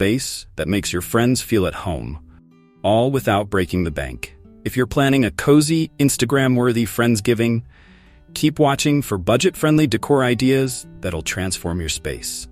space that makes your friends feel at home, all without breaking the bank. If you're planning a cozy, Instagram-worthy Friendsgiving, keep watching for budget-friendly decor ideas that'll transform your space.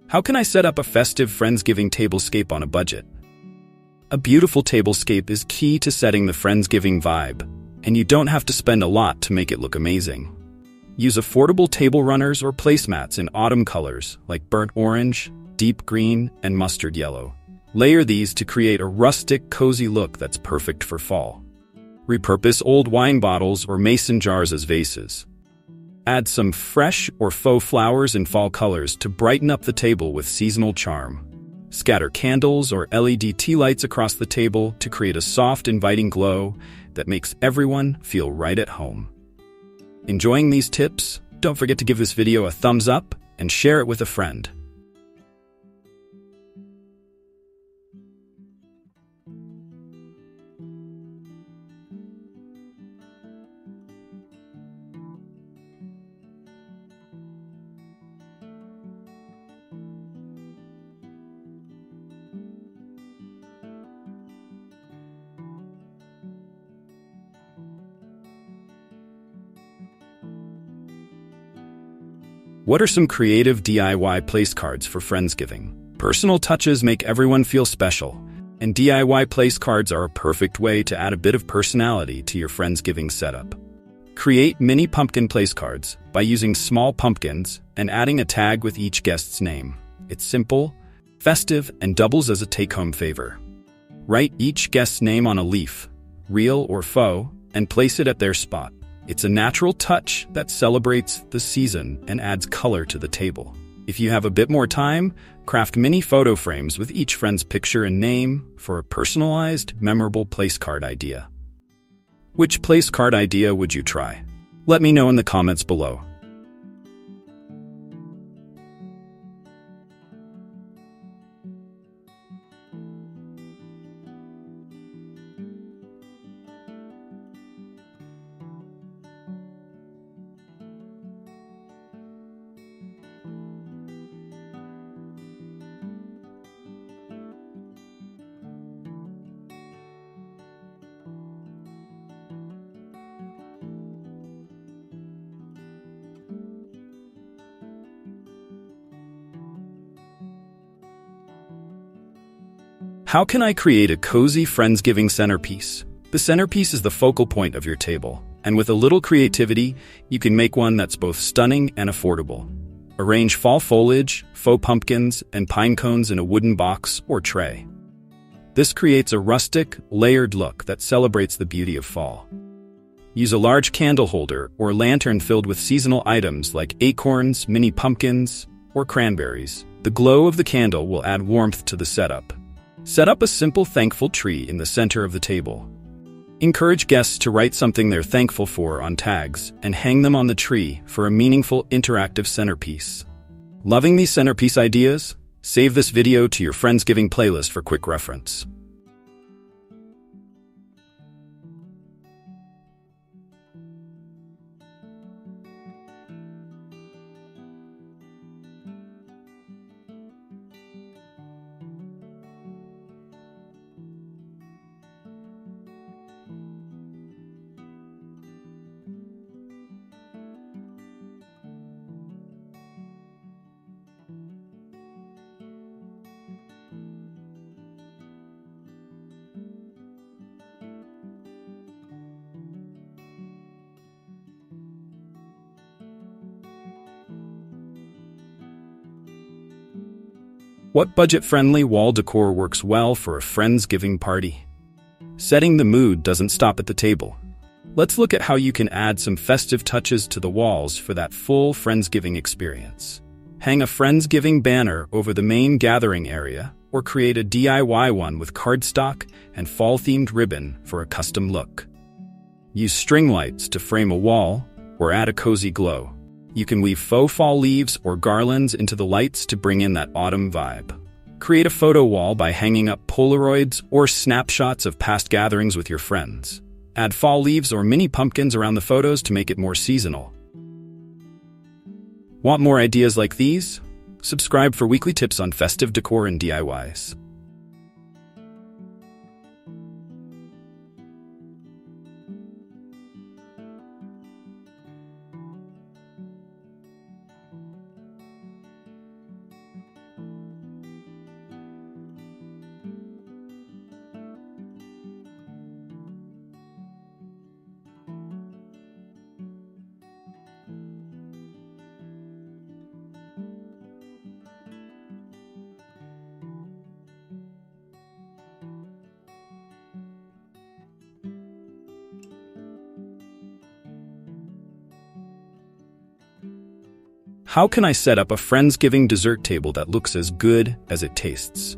How can I set up a festive Friendsgiving tablescape on a budget? A beautiful tablescape is key to setting the Friendsgiving vibe, and you don't have to spend a lot to make it look amazing. Use affordable table runners or placemats in autumn colors like burnt orange, deep green, and mustard yellow. Layer these to create a rustic, cozy look that's perfect for fall. Repurpose old wine bottles or mason jars as vases. Add some fresh or faux flowers in fall colors to brighten up the table with seasonal charm. Scatter candles or LED tea lights across the table to create a soft, inviting glow that makes everyone feel right at home. Enjoying these tips? Don't forget to give this video a thumbs up and share it with a friend. What are some creative DIY place cards for Friendsgiving? Personal touches make everyone feel special, and DIY place cards are a perfect way to add a bit of personality to your Friendsgiving setup. Create mini pumpkin place cards by using small pumpkins and adding a tag with each guest's name. It's simple, festive, and doubles as a take-home favor. Write each guest's name on a leaf, real or faux, and place it at their spot. It's a natural touch that celebrates the season and adds color to the table. If you have a bit more time, craft mini photo frames with each friend's picture and name for a personalized, memorable place card idea. Which place card idea would you try? Let me know in the comments below. How can I create a cozy Friendsgiving centerpiece? The centerpiece is the focal point of your table, and with a little creativity, you can make one that's both stunning and affordable. Arrange fall foliage, faux pumpkins, and pine cones in a wooden box or tray. This creates a rustic, layered look that celebrates the beauty of fall. Use a large candle holder or lantern filled with seasonal items like acorns, mini pumpkins, or cranberries. The glow of the candle will add warmth to the setup. Set up a simple thankful tree in the center of the table. Encourage guests to write something they're thankful for on tags and hang them on the tree for a meaningful, interactive centerpiece. Loving these centerpiece ideas? Save this video to your Friendsgiving playlist for quick reference. What budget-friendly wall decor works well for a Friendsgiving party? Setting the mood doesn't stop at the table. Let's look at how you can add some festive touches to the walls for that full Friendsgiving experience. Hang a Friendsgiving banner over the main gathering area, or create a DIY one with cardstock and fall-themed ribbon for a custom look. Use string lights to frame a wall, or add a cozy glow. You can weave faux fall leaves or garlands into the lights to bring in that autumn vibe. Create a photo wall by hanging up Polaroids or snapshots of past gatherings with your friends. Add fall leaves or mini pumpkins around the photos to make it more seasonal. Want more ideas like these? Subscribe for weekly tips on festive decor and DIYs. How can I set up a Friendsgiving dessert table that looks as good as it tastes?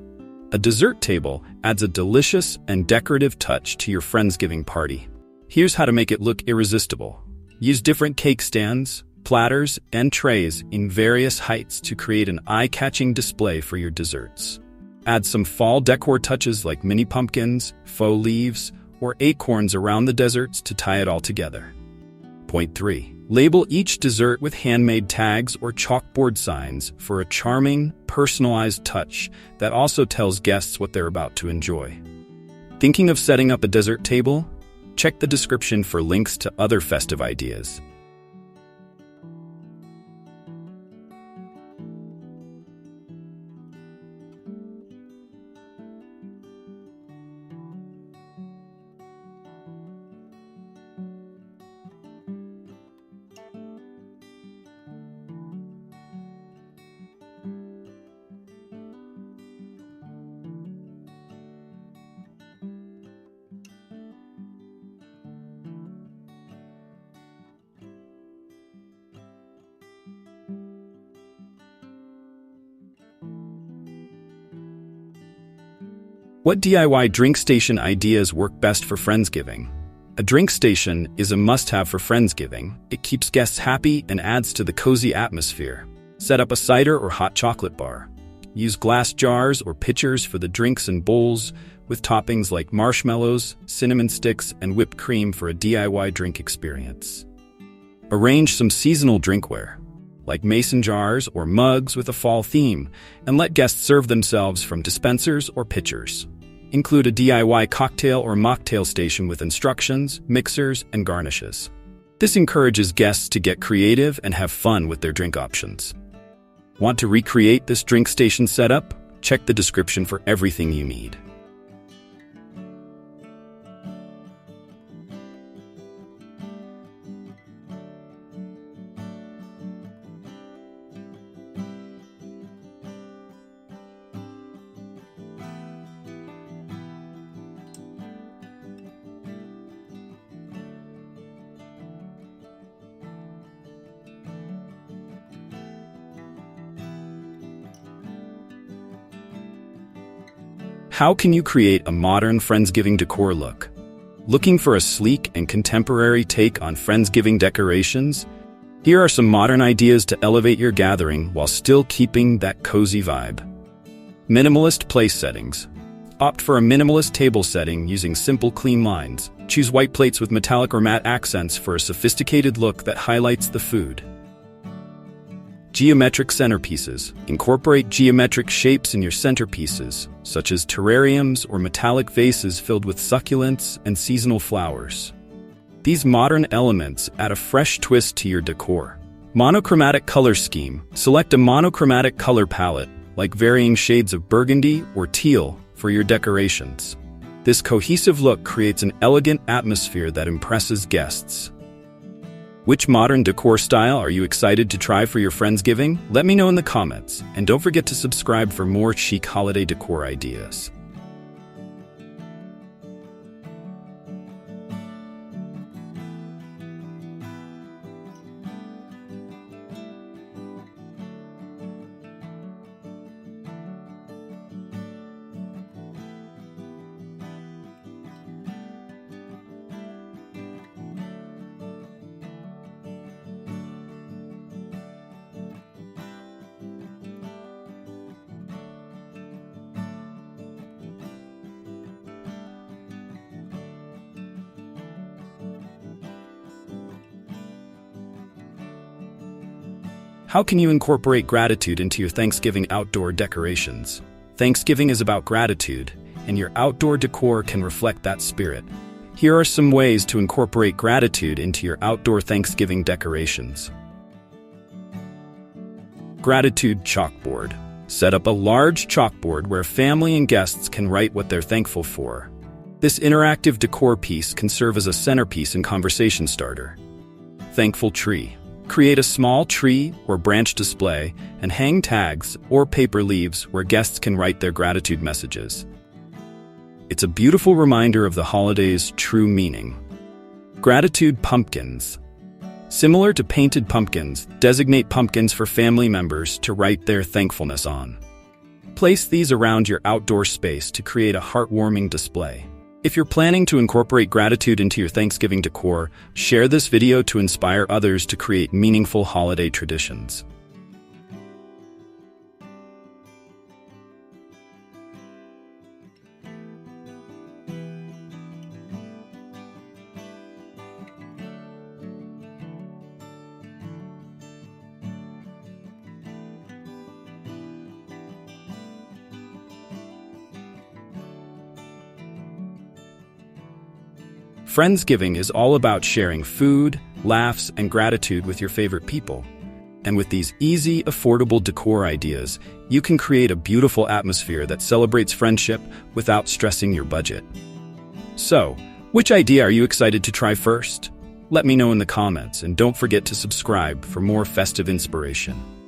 A dessert table adds a delicious and decorative touch to your Friendsgiving party. Here's how to make it look irresistible. Use different cake stands, platters, and trays in various heights to create an eye-catching display for your desserts. Add some fall decor touches like mini pumpkins, faux leaves, or acorns around the desserts to tie it all together. Point 3. Label each dessert with handmade tags or chalkboard signs for a charming, personalized touch that also tells guests what they're about to enjoy. Thinking of setting up a dessert table? Check the description for links to other festive ideas. What DIY drink station ideas work best for Friendsgiving? A drink station is a must-have for Friendsgiving. It keeps guests happy and adds to the cozy atmosphere. Set up a cider or hot chocolate bar. Use glass jars or pitchers for the drinks and bowls, with toppings like marshmallows, cinnamon sticks, and whipped cream for a DIY drink experience. Arrange some seasonal drinkware, like mason jars or mugs with a fall theme, and let guests serve themselves from dispensers or pitchers. Include a DIY cocktail or mocktail station with instructions, mixers, and garnishes. This encourages guests to get creative and have fun with their drink options. Want to recreate this drink station setup? Check the description for everything you need. How can you create a modern Friendsgiving decor look? Looking for a sleek and contemporary take on Friendsgiving decorations? Here are some modern ideas to elevate your gathering while still keeping that cozy vibe. Minimalist place settings. Opt for a minimalist table setting using simple, clean lines. Choose white plates with metallic or matte accents for a sophisticated look that highlights the food. Geometric centerpieces. Incorporate geometric shapes in your centerpieces, such as terrariums or metallic vases filled with succulents and seasonal flowers. These modern elements add a fresh twist to your decor. Monochromatic color scheme. Select a monochromatic color palette, like varying shades of burgundy or teal, for your decorations. This cohesive look creates an elegant atmosphere that impresses guests. Which modern decor style are you excited to try for your Friendsgiving? Let me know in the comments, and don't forget to subscribe for more chic holiday decor ideas. How can you incorporate gratitude into your Thanksgiving outdoor decorations? Thanksgiving is about gratitude, and your outdoor decor can reflect that spirit. Here are some ways to incorporate gratitude into your outdoor Thanksgiving decorations. Gratitude chalkboard. Set up a large chalkboard where family and guests can write what they're thankful for. This interactive decor piece can serve as a centerpiece and conversation starter. Thankful tree. Create a small tree or branch display and hang tags or paper leaves where guests can write their gratitude messages. It's a beautiful reminder of the holiday's true meaning. Gratitude pumpkins. Similar to painted pumpkins, designate pumpkins for family members to write their thankfulness on. Place these around your outdoor space to create a heartwarming display. If you're planning to incorporate gratitude into your Thanksgiving decor, share this video to inspire others to create meaningful holiday traditions. Friendsgiving is all about sharing food, laughs, and gratitude with your favorite people. And with these easy, affordable decor ideas, you can create a beautiful atmosphere that celebrates friendship without stressing your budget. So, which idea are you excited to try first? Let me know in the comments, and don't forget to subscribe for more festive inspiration.